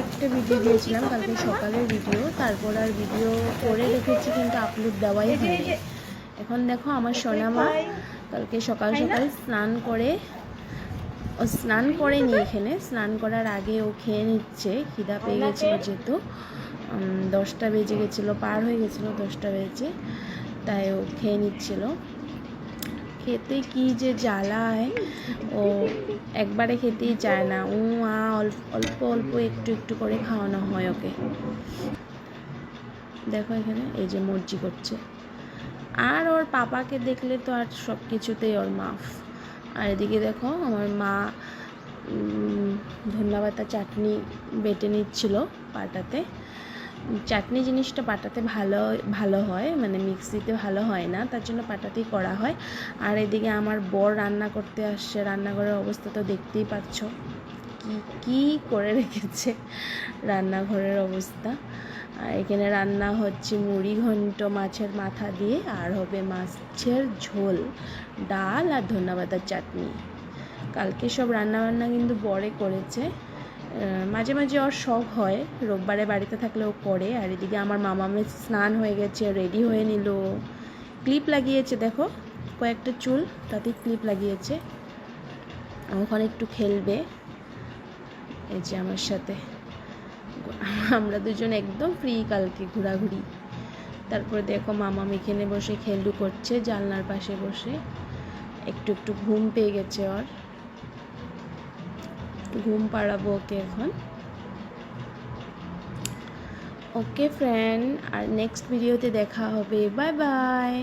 একটা ভিডিও দিয়েছিলাম কালকে সকালের ভিডিও, তারপর আর ভিডিও করে রেখেছি কিন্তু আপলোড দেওয়াই হয়নি। এখন দেখো আমার সোনামা কালকে সকাল সকাল স্নান করেনি, এখানে স্নান করার আগে ও খেয়ে নিচ্ছে। খিদা পেয়ে গেছিলো যেহেতু 10টা বেজে গেছিলো, পার হয়ে গেছিলো 10টা বেজে, তাই ও খেয়ে নিচ্ছিল। খেতে কি যে জ্বালায়, ও একবারে খেতেই চায় না। অল্প অল্প একটু একটু করে খাওয়ানো হয় ওকে। দেখো এখানে এই যে মর্জি করছে, আর ওর পাপাকে দেখলে তো আর সব কিছুতেই ওর মাফ। আর এদিকে দেখো আমার মা ধন্যবাদ চাটনি বেটে নিচ্ছিল পাটাতে। চাটনি জিনিসটা পাটাতে ভালো হয়, মানে মিক্সিতে ভালো হয় না, তার জন্য পাটাতেই করা হয়। আর এদিকে আমার বর রান্না করতে আসছে, রান্নাঘরের অবস্থা তো দেখতেই পাচ্ছ কি করে রেখেছে রান্নাঘরের অবস্থা। আর এখানে রান্না হচ্ছে মুড়ি ঘন্ট মাছের মাথা দিয়ে, আর হবে মাছের ঝোল, ডাল আর ধন্যবাদার চাটনি। কালকে সব রান্নাবান্না কিন্তু বরে করেছে। মাঝে মাঝে ওর শখ হয়, রোববারে বাড়িতে থাকলে ও করে। আর এদিকে আমার মামামের স্নান হয়ে গেছে, রেডি হয়ে নিল, ক্লিপ লাগিয়েছে, দেখো কয়েকটা চুল তাতে ক্লিপ লাগিয়েছে। ওখানে একটু খেলবে এই যে আমার সাথে। আমরা দুজন একদম ফ্রি কালকে ঘোরাঘুরি। তারপরে দেখো মামাম এখানে বসে খেলু করছে জানলার পাশে বসে। একটু একটু ঘুম পেয়ে গেছে ওর, ঘুম পাড়াবো ওকে এখন। ওকে ফ্রেন্ড, আর নেক্সট ভিডিওতে দেখা হবে। Bye bye.